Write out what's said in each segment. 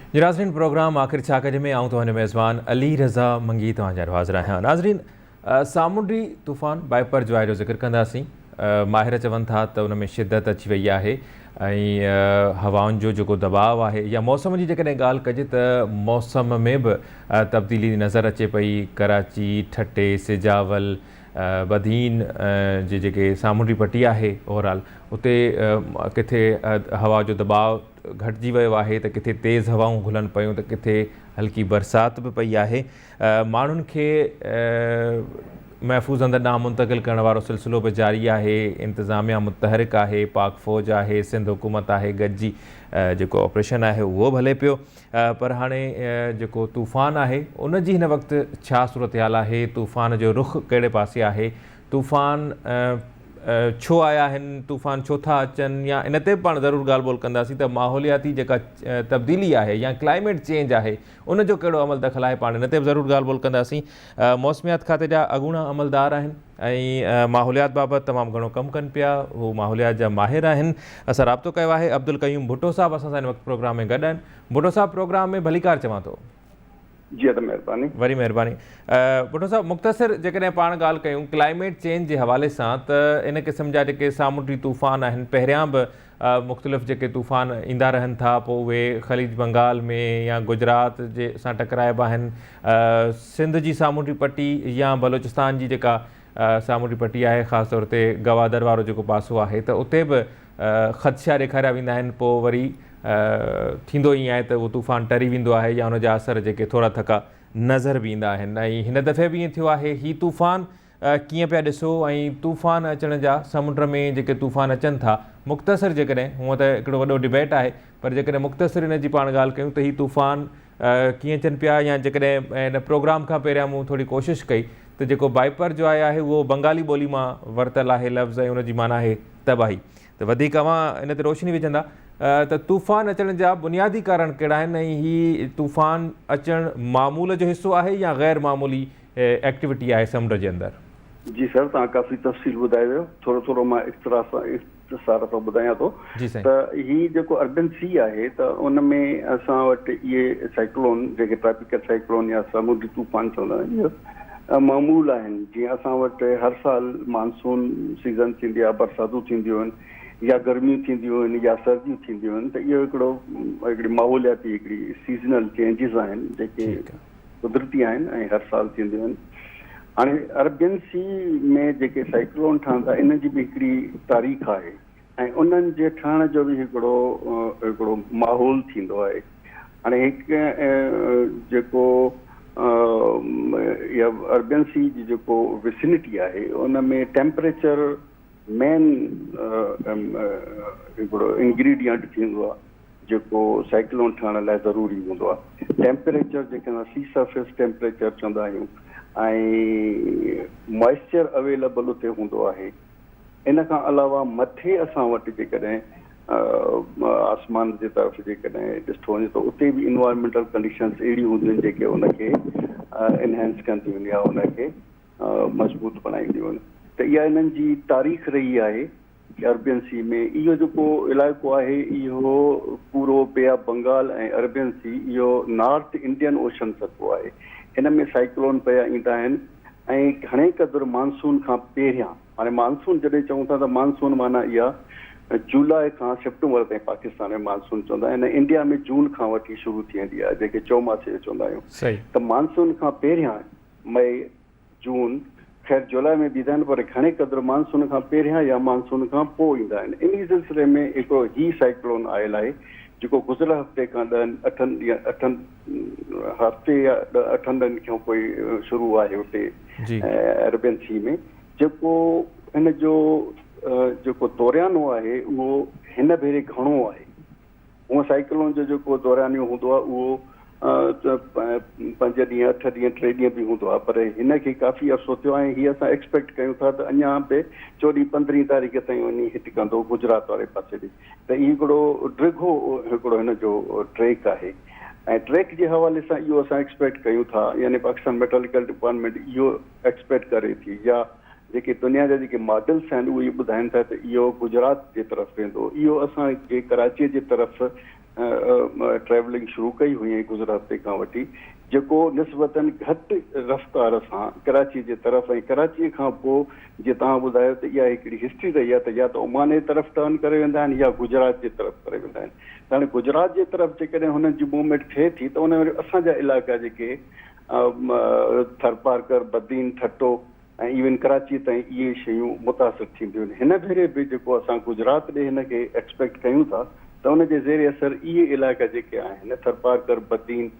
जी नाज़रीन, प्रोग्राम आखिर छा कजे में आऊं तो मेज़बान अली रज़ा मंगी तो हाज़िर आहियां। नाज़रीन, सामुंडी तूफ़ान बाइपर जो आहे जो ज़िक्र कंदासीं। माहिर चवनि था त उन में शिदत अची वई आहे ऐं हवाउनि जो जेको दबाव आहे या मौसम जी जेकॾहिं ॻाल्हि कजे त मौसम में बि तब्दीली नज़र अचे पई। कराची, ठटे, सिजावल, बदीन जे जेके सामुंडी पट्टी आहे ओवरऑल उते किथे हवा जो दबाव घटिजी वियो आहे त किथे तेज़ हवाऊं घुलनि पियूं त किथे हल्की बरसाति बि पई आहे। माण्हुनि खे महफ़ूज़ हंधि ॾांहुं मुंतक़िल करण वारो सिलसिलो बि जारी आहे। इंतिज़ामिया मुतहरिक आहे, पाक फ़ौज आहे, सिंध हुकूमत आहे, गॾिजी जेको ऑपरेशन आहे उहो बि हले पियो। पर हाणे जेको तूफ़ान आहे उन जी हिन वक़्तु छा सूरत हाल आहे, तूफ़ान जो रुख़ कहिड़े पासे आहे, तूफ़ान छो आया आहिनि, तूफ़ान छो था अचनि, या इन ते बि पाण ज़रूरु ॻाल्हि ॿोल कंदासीं त माहौलियाती जेका तब्दीली आहे या क्लाइमेट चेंज आहे उन जो कहिड़ो अमल दख़ल आहे, पाण इन ते बि ज़रूरु ॻाल्हि ॿोल कंदासीं। मौसमियात खाते जा अॻूणा अमलदार आहिनि ऐं माहौलियात बाबति तमामु घणो कमु कनि पिया, हू माहौलियात जा माहिर आहिनि। असां राब्तो कयो आहे। अब्दुल क़यूम भुट्टो साहब असां सां हिन वक़्तु प्रोग्राम में गॾु आहिनि। भुट्टो साहब, प्रोग्राम में भलीकार चवां थो। जी त महिरबानी, वरी महिरबानी। भुट्टो साहब, मुख़्तसिर जेकॾहिं पाण ॻाल्हि कयूं क्लाइमेट चेंज जे हवाले सां त इन क़िस्म जा जेके सामुंडी तूफ़ान आहिनि, पहिरियां बि मुख़्तलिफ़ जेके तूफ़ान ईंदा रहनि था, पोइ उहे ख़लीज बंगाल में या गुजरात जे सां टकराइबा आहिनि। सिंध जी सामुंडी पट्टी या बलोचिस्तान जी जेका सामुंडी पट्टी आहे, ख़ासि तौर ते गवादर वारो जेको पासो आहे, त उते बि ख़दशा ॾेखारिया वेंदा आहिनि। पोइ वरी थींदो ईअं आहे त उहो तूफ़ान टरी वेंदो आहे या उनजा असर जेके थोरा थका नज़र बि ईंदा आहिनि। ऐं हिन दफ़े बि ईअं थियो आहे। हीउ तूफ़ान कीअं पिया ॾिसो ऐं तूफ़ान अचण जा, समुंड में जेके तूफ़ान अचनि था, मुख़्तसिर जेकॾहिं, हूअं त हिकिड़ो वॾो डिबेट आहे, पर जेकॾहिं मुख़्तसिर इन जी पाण ॻाल्हि कयूं त हीउ तूफ़ान कीअं अचनि पिया, या जेकॾहिं इन प्रोग्राम खां पहिरियां मूं थोरी कोशिशि कई त जेको बाइपर जो आहे उहो बंगाली ॿोली मां वरितलु आहे लफ़्ज़ ऐं उनजी माना आहे तबाही। त वधीक अवां इन ते रोशनी विझंदा त तूफ़ान अचण जा बुनियादी कारण कहिड़ा आहिनि ऐं हीउ तूफ़ान अचणु मामूल जो हिसो आहे या ग़ैर मामूली एक्टिविटी आहे समुंड जे अंदरि? जी सर, तव्हां काफ़ी तफ़सील ॿुधाए वियो। थोरो थोरो मां इख़्तिसार सां ॿुधायां थो त हीउ जेको अर्बन सी आहे त उन में असां वटि इहे साइक्लोन जेके ट्रॉपिकल साइक्लोन या समुंडी तूफ़ान चवंदा आहिनि, इहे मामूल आहिनि। जीअं असां वटि हर साल मानसून सीज़न थींदी आहे, बरसातूं थींदियूं आहिनि या गर्मियूं थींदियूं आहिनि या सर्दियूं थींदियूं आहिनि, त इहो हिकिड़ी माहौलियाती हिकिड़ी सीज़नल चेंजिस आहिनि जेके कुदरती आहिनि ऐं हर साल थींदियूं आहिनि। हाणे अरबियन सी में जेके साइक्लोन ठहंदा इन जी बि हिकिड़ी तारीख़ आहे ऐं उन्हनि जे ठहण जो बि हिकिड़ो माहौल थींदो आहे। हाणे हिकु जेको इहा अरबियन सी जी जेको विसिनिटी आहे उन में टेम्परेचर मेन हिकिड़ो इंग्रीडियंट थींदो आहे जेको साइक्लोन ठहण लाइ ज़रूरी हूंदो आहे। टेम्परेचर जेके सी सरफेस टेम्परेचर चवंदा आहियूं ऐं मॉइस्चर अवेलेबल उते हूंदो आहे। इन खां अलावा मथे असां वटि जेकॾहिं आसमान जे तरफ़ जेकॾहिं ॾिठो वञे त उते बि इन्वायरमेंटल कंडीशन्स अहिड़ियूं हूंदियूं आहिनि जेके उनखे इनहेंस कंदियूं आहिनि या उनखे मज़बूत बणाईंदियूं आहिनि। त इहा इन्हनि जी तारीख़ रही आहे कि अरबियन सी में इहो जेको इलाइक़ो आहे इहो पूरो बे ऑफ बंगाल ऐं अरबियन सी इहो नॉर्थ इंडियन ओशन सॾिबो आहे। इन में साइक्लोन पिया ईंदा आहिनि ऐं घणे क़दुरु मानसून खां पहिरियां। हाणे मानसून जॾहिं चऊं था त मानसून माना इहा जुलाई खां सेप्टेंबर ताईं पाकिस्तान में मानसून चवंदा आहिनि। इंडिया में जून खां वठी शुरू थी वेंदी आहे जेके चौमासे चवंदा आहियूं। त मानसून खां पहिरियां मई जून, ख़ैर जुलाई में बि ईंदा आहिनि, पर घणे क़दुरु मानसून खां पहिरियां या मानसून खां पोइ ईंदा आहिनि। इन सिलसिले में हिकिड़ो ही साइक्लोन आयल आहे जेको गुज़िरियल हफ़्ते खां 8 ॾींहं खां कोई शुरू आहे हुते अरबियन सी में। जेको हिन जो जेको दौरियानो आहे उहो हिन भेरे घणो आहे। हूअं साइक्लोन जो जेको दौरियानो हूंदो आहे उहो 5 ॾींहं 8 ॾींहं 3 ॾींहं बि हूंदो आहे, पर हिनखे काफ़ी अरसो थियो आहे। हीअ असां एक्सपेक्ट कयूं था त अञा बि 14-15 तारीख़ ताईं वञी हिट कंदो गुजरात वारे पासे ॾे। त इहो हिकिड़ो डिघो हिकिड़ो हिन जो ट्रैक आहे ऐं ट्रैक जे हवाले सां इहो असां एक्सपेक्ट कयूं था, यानी पाकिस्तान मेट्रोलॉजिकल डिपार्टमेंट इहो एक्सपेक्ट करे थी या जेके दुनिया जा जेके मॉडल्स आहिनि उहे ॿुधाइनि था त इहो गुजरात जे तरफ़ वेंदो। इहो असांजे कराचीअ जे तरफ़ ट्रेवलिंग शुरू कई हुई गुजरात खां वठी, जेको निस्बतन घटि रफ़्तार सां कराची जे तरफ़ ऐं कराची खां पोइ जीअं तव्हां ॿुधायो त इहा हिकिड़ी हिस्ट्री रही आहे त या त ओमान जे तरफ़ टर्न करे वेंदा आहिनि या गुजरात जे तरफ़ करे वेंदा आहिनि। त हाणे गुजरात जे तरफ़ जेकॾहिं हुननि जी मूवमेंट थिए थी त उन में असांजा इलाइक़ा जेके थरपारकर, बदीन, ठट्टो ऐं इवन कराची ताईं इहे शयूं मुतासिर थींदियूं आहिनि। हिन भेरे बि जेको असां गुजरात ॾे हिन खे एक्सपेक्ट कयूं था त उनजे ज़ेरे असर इहे इलाइक़ा जेके आहिनि थरपारकर, बदीन,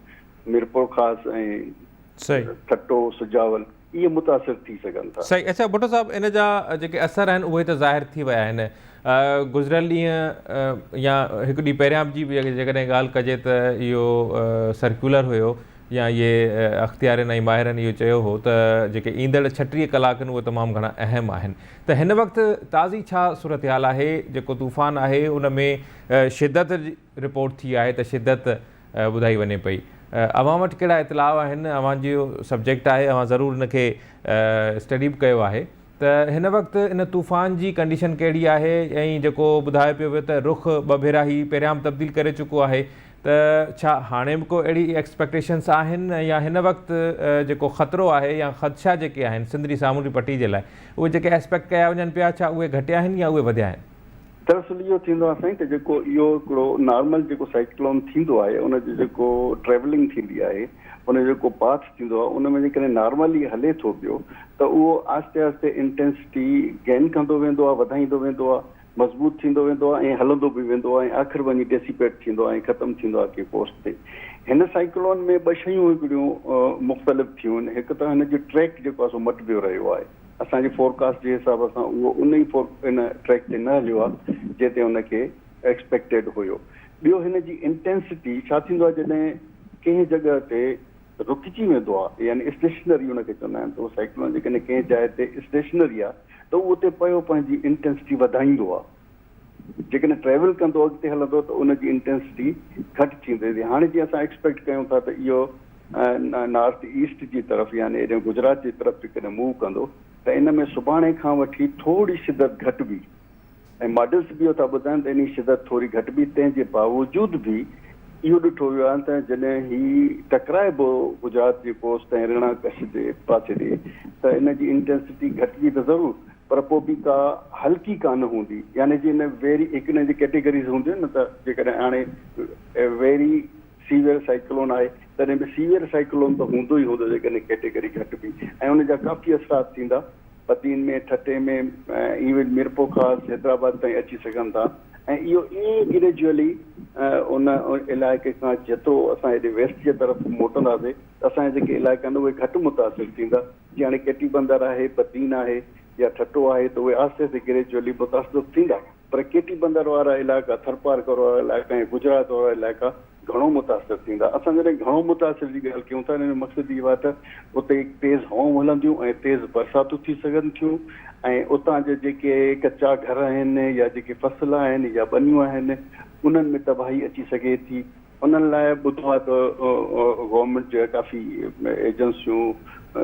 मीरपुर ख़ासि ऐं ठट्टो, सुजावल, इहे मुतासिर थी सघनि था। सही। अच्छा भुट्टो साहब, इन जा जेके असर आहिनि उहे त ज़ाहिर थी विया आहिनि। गुज़िरियल ॾींहं या हिकु ॾींहुं पहिरियां जी बि जेकॾहिं ॻाल्हि कजे त इहो सर्कुलर हुयो या इहे अख़्तियारनि ऐं माहिरनि इहो चयो हो त जेके ईंदड़ 36 कलाकनि उहे तमामु घणा अहम आहिनि। त हिन वक़्तु ताज़ी छा सूरत हाल आहे? जेको तूफ़ान आहे उन में शिदत जी रिपोर्ट थी आहे त शिदत ॿुधाई वञे पई। अवां वटि कहिड़ा इतलाउ आहिनि? अवां जो सब्जेक्ट आहे, अवां ज़रूरु हिनखे स्टडी बि कयो आहे। त हिन वक़्तु इन तूफ़ान जी कंडीशन कहिड़ी आहे ऐं जेको ॿुधायो पियो वियो त रुख़ ॿ भेरा ई पहिरियां बि तब्दील करे चुको आहे, त छा हाणे बि को अहिड़ी एक्सपेक्टेशन्स आहिनि या हिन वक़्तु जेको ख़तरो आहे या ख़दशा जेके आहिनि सिंधरी सामूंडी पट्टी जे लाइ उहे जेके एक्सपेक्ट कया वञनि पिया, छा उहे घटिया आहिनि या उहे वधिया आहिनि? दरअसल इहो थींदो आहे साईं त जेको इहो हिकिड़ो नॉर्मल जेको साइक्लोन थींदो आहे उनजो जेको ट्रेवलिंग थींदी आहे, उनजो जेको पाथ थींदो आहे, उन में जेकॾहिं नॉर्मली हले थो पियो त उहो आहिस्ते आहिस्ते इंटेंसिटी गेन कंदो वेंदो आहे, वधाईंदो वेंदो आहे, मज़बूत थींदो वेंदो आहे ऐं हलंदो बि वेंदो आहे ऐं आख़िर वञी डेसिपेट थींदो आहे ऐं ख़तमु थींदो आहे के पोस्ट ते। हिन साइक्लोन में ॿ शयूं हिकिड़ियूं मुख़्तलिफ़ थियूं आहिनि। हिकु त हिन जो ट्रैक जेको आहे सो मटिबियो रहियो आहे। असांजी फोरकास्ट जे हिसाब सां उहो उन ई इन ट्रैक ते न हलियो आहे जिते हुनखे एक्सपेक्टेड हुयो। ॿियो हिन जी इंटेंसिटी छा थींदो आहे जॾहिं कंहिं जॻह ते रुकिजी वेंदो आहे, यानी स्टेशनरी हुनखे चवंदा आहिनि, त उहो साइक्लोन जेकॾहिं कंहिं जाइ ते स्टेशनरी आहे त उहो उते पियो पंहिंजी इंटेंसिटी वधाईंदो आहे। जेकॾहिं ट्रेवल कंदो अॻिते हलंदो त उनजी इंटेंसिटी घटि थींदी वेंदी। हाणे जीअं असां एक्सपेक्ट कयूं था त इहो नॉर्थ ईस्ट जी तरफ़ यानी हेॾे गुजरात जी तरफ़ जेकॾहिं मूव कंदो त इन में सुभाणे खां वठी थोरी शिदत घटि बि, ऐं मॉडल्स बि इहो था ॿुधाइनि त इन जी शिदत थोरी घटि बि। तंहिंजे बावजूद बि इहो ॾिठो वियो आहे त जॾहिं ही टकराइबो गुजरात जी कोस्ट ऐं रिणा कच्छ जे पासे ॾे त इन जी इंटेंसिटी घटिजी त ज़रूरु, पर पोइ बि का हल्की कान हूंदी। यानी जी हिन हिकु हिन जी कैटेगरीज़ हूंदियूं आहिनि न, त जेकॾहिं हाणे वेरी सीवियर साइक्लोन आहे तॾहिं बि सीवियर साइक्लोन त हूंदो ई हूंदो जेकॾहिं कैटेगरी घटि बि, ऐं उनजा काफ़ी असरात थींदा बदीन में, ठटे में, इवन मीरपुर ख़ासि हैदराबाद ताईं अची सघनि था। ऐं इहो ईअं ग्रेजुअली उन इलाइक़े खां जेतिरो असां हेॾे वेस्ट जे तरफ़ मोटंदासीं त असांजा जेके इलाइक़ा आहिनि उहे घटि मुतासिर थींदा। जीअं हाणे केटी बंदर आहे, बदीन आहे या ठट्टो आहे त उहे आहिस्ते आहिस्ते ग्रेजुअली मुतासिर थींदा, पर केटी बंदर वारा इलाइक़ा, थरपारकर वारा इलाइक़ा ऐं गुजरात वारा इलाइक़ा घणो मुतासिर थींदा। असां जॾहिं घणो मुतासिर जी ॻाल्हि कयूं था हिन जो मक़सदु इहो आहे त उते तेज़ हवाऊं हलंदियूं ऐं तेज़ बरसातूं थी सघनि थियूं, ऐं उतां जा जेके कचा घर आहिनि या जेके फसल आहिनि या बनियूं आहिनि उन्हनि में तबाही अची सघे थी। उन्हनि लाइ ॿुधो आहे त गवर्नमेंट जा काफ़ी एजेंसियूं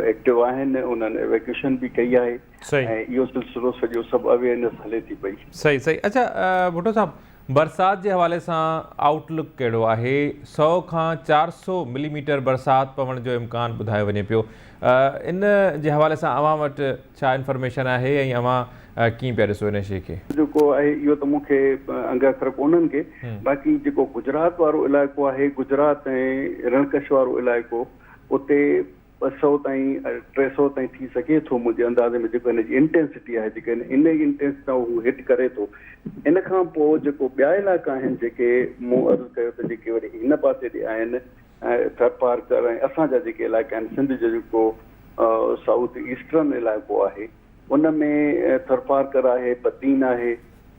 एक्टिव आहिनि, उन्हनि एवेक्यूशन बि कई आहे ऐं इहो सिलसिलो सॼो सभु अवेयरनेस हले थी पई। सही सही। अच्छा भुट्टो साहब, बरसाति जे हवाले सां आउटलुक कहिड़ो आहे? 100 खां 400 मिलीमीटर बरसाति पवण जो इम्कानु ॿुधायो वञे पियो। इन जे हवाले सां अवां वटि छा इंफॉर्मेशन आहे ऐं अवां कीअं पिया ॾिसो इन शइ खे? जेको आहे इहो त मूंखे अंग अखर कोन्हनि के, बाक़ी जेको गुजरात वारो इलाइक़ो आहे, गुजरात ऐं रणकच्छ वारो इलाइक़ो, उते 200 ताईं 300 ताईं थी सघे थो मुंहिंजे अंदाज़े में। जेको हिन जी इंटेंसिटी आहे, जेके इन जी इंटेंसिटी हू हिट करे थो। इन खां पोइ जेको ॿिया इलाइक़ा आहिनि जेके मूं अर्ज़ु कयो त जेके वरी हिन पासे ॾे आहिनि, थरपारकर ऐं असांजा जेके इलाइक़ा आहिनि, सिंध जो जेको साउथ ईस्टर्न इलाइक़ो आहे, उन में थरपारकर आहे, बदीन आहे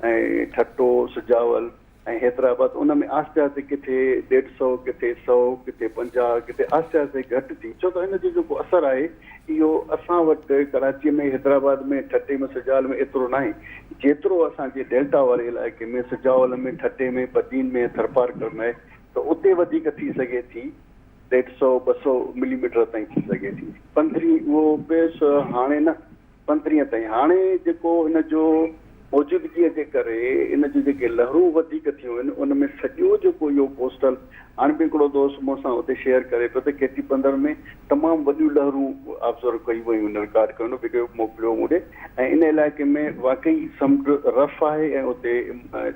ऐं ठट्टो, सुजावल ऐं हैदराबाद, उन में आहिस्ते आहिस्ते किथे 150, किथे 100, किथे 50, किथे आहिस्ते आहिस्ते घटि थी। छो त हिन जो जेको असरु आहे इहो असां वटि कराची में, हैदराबाद में, ठटे में, सुजावल में एतिरो न आहे जेतिरो असांजे डेल्टा वारे इलाइक़े में, सुजावल में, ठटे में, बदीन में, थरपारकर में, त उते वधीक थी सघे थी 150-200 मिलीमीटर ताईं थी सघे थी। 15 उहो बेस हाणे न 15 ताईं। हाणे जेको हिन जो मौजूदगीअ जे करे इन जूं जेके लहरूं वधीक थियूं आहिनि उन में सॼो जेको इहो कोस्टल हाणे बि हिकिड़ो दोस्त मूंसां उते शेयर करे पियो त खेती बंदर में तमामु वॾियूं लहरूं ऑब्ज़र्व कयूं वियूं हुन रिकॉर्ड कयो वीडियो मोकिलियो मूंखे ऐं इन इलाइक़े में वाक़ई समुंड रफ़ आहे ऐं उते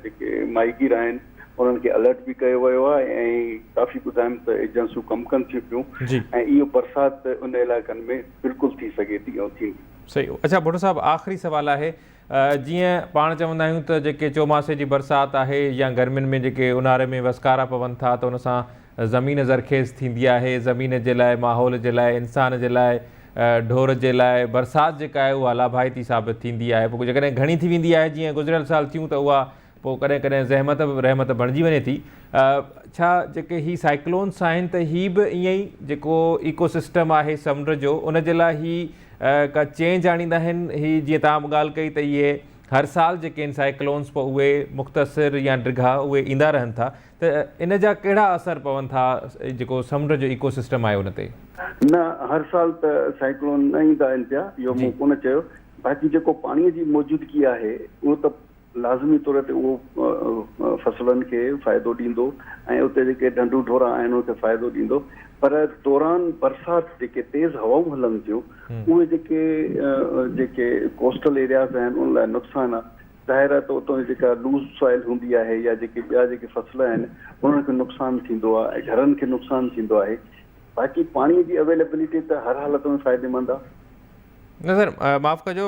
जेके माहीगीर आहिनि उन्हनि खे अलर्ट बि कयो वियो आहे ऐं काफ़ी ॿुधाइनि त एजेंसियूं कमु कनि थियूं पियूं ऐं इहो बरसाति उन इलाइक़नि में बिल्कुलु थी सघे थी ऐं थींदी। सही। अच्छा भुट्टो साहब, आख़िरी सवाल आहे, जीअं पाण चवंदा आहियूं त जेके चौमासे जी बरसाति आहे या गर्मियुनि में जेके ऊन्हारे में वसकारा पवनि था त उन सां ज़मीन ज़रखेज़ थींदी आहे, ज़मीन जे लाइ, माहौल जे लाइ, इंसान जे लाइ, ढोर जे लाइ बरसाति जेका आहे उहा लाभाइती साबित थींदी आहे। पोइ जेकॾहिं घणी थी वेंदी आहे जीअं गुज़िरियल साल थियूं त उहा पोइ कॾहिं कॾहिं ज़हमत रहमत बणिजी वञे थी। छा जेके ही साइक्लोन्स आहिनि त हीअ बि ईअं ई जेको इकोसिस्टम आहे समुंड जो उन जे लाइ ही का चेंज आणींदा आहिनि? ही जीअं तव्हां ॻाल्हि कई त इहे हर साल जेके आहिनि साइक्लोन्स पोइ उहे मुख़्तसिर या डिघा उहे ईंदा रहनि था, त इन जा कहिड़ा असर पवनि था जेको समुंड जो इकोसिस्टम आहे उन ते? न, हर साल त साइक्लोन न ईंदा आहिनि पिया, इहो मूं कोन चयो। बाक़ी जेको पाणीअ जी मौजूदगी आहे उहो त लाज़मी तौर ते उहो फसलनि खे फ़ाइदो ॾींदो ऐं उते जेके ढंढू ढोरा आहिनि उते फ़ाइदो ॾींदो। पर दौरान बरसाति जेके तेज़ हवाऊं हलनि थियूं उहे जेके कोस्टल एरियाज़ आहिनि उन लाइ नुक़सानु आहे। ज़ाहिर आहे त उतां जेका लूज़ सॉइल हूंदी आहे या जेके ॿिया जेके फसल आहिनि उन्हनि खे नुक़सानु थींदो आहे ऐं घरनि खे नुक़सानु थींदो आहे। बाक़ी पाणीअ जी अवेलेबिलिटी त हर हालत में फ़ाइदेमंद आहे। न सर, माफ़ु कजो,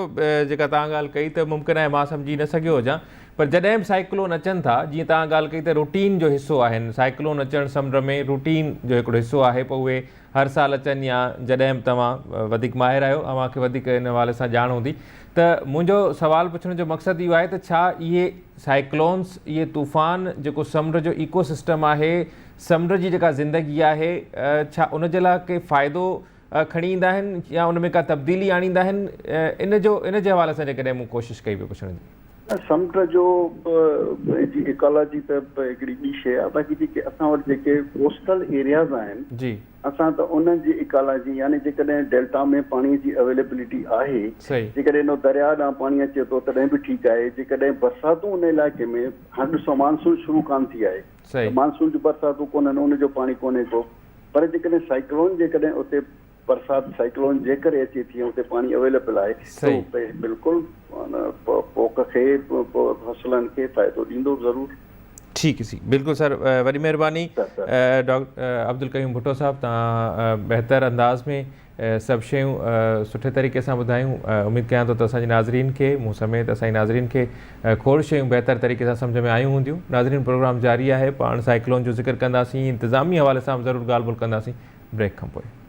जेका तव्हां ॻाल्हि कई त मुमकिन आहे मां सम्झी न सघियो हुजां, पर जॾहिं बि साइक्लोन अचनि था, जीअं तव्हां ॻाल्हि कई त रूटीन जो हिसो आहिनि, साइक्लोन अचणु समुंड में रूटीन जो हिकिड़ो हिसो आहे, पोइ उहे हर साल अचनि या जॾहिं बि तव्हां वधीक माहिर आहियो, अव्हांखे वधीक इन हवाले सां ॼाण हूंदी। त मुंहिंजो सुवाल पुछण जो मक़सदु इहो आहे त छा इहे साइक्लोन्स, इहे तूफ़ान जेको समुंड जो इकोसिस्टम आहे, समुंड जी जेका ज़िंदगी आहे, छा उन जे लाइ के फ़ाइदो खणी ईंदा आहिनि या उन में का तब्दीली आणींदा आहिनि? इन जे हवाले सां जेकॾहिं मूं कोशिशि कई पियो पुछण जी। समुंड जो जी इकोलॉजी त हिकिड़ी ॿी शइ आहे। बाक़ी जेके असां वटि जेके कोस्टल एरियाज़ आहिनि जी, असां त उन्हनि जी इकोलॉजी यानी जेकॾहिं डेल्टा में पाणीअ जी अवेलेबिलिटी आहे, जेकॾहिं इन दरिया ॾांहुं पाणी अचे थो तॾहिं बि ठीकु आहे। जेकॾहिं बरसातूं उन इलाइक़े में, हाणे ॾिसो मानसून शुरू कान थी आहे, मानसून जी बरसातूं कोन्हनि, उनजो पाणी कोन्हे को, पर जेकॾहिं साइक्लोन जेकॾहिं उते बरसाति साइक्लोन जे करे अचे थी उते पाणी अवेलेबल आहे त बिल्कुलु पोख खे फसलनि खे फ़ाइदो ॾींदो ज़रूरु। ठीकु सी, बिल्कुलु सर, वॾी महिरबानी। डॉक्टर अब्दुल कयूम भुट्टो साहब, तव्हां बहितर अंदाज़ में सभु शयूं सुठे तरीक़े सां ॿुधायूं। उमेदु कयां थो त असांजे नाज़रीन खे, मूं समेत असांजे नाज़रीन खे खोड़ शयूं बहितर तरीक़े सां सम्झ में आयूं हूंदियूं। नाज़रीन, प्रोग्राम जारी आहे, पाण साइक्लोन जो ज़िक्र कंदासीं, इंतिज़ामी हवाले सां ज़रूरु ॻाल्हि ॿोल कंदासीं ब्रेक खां पोइ।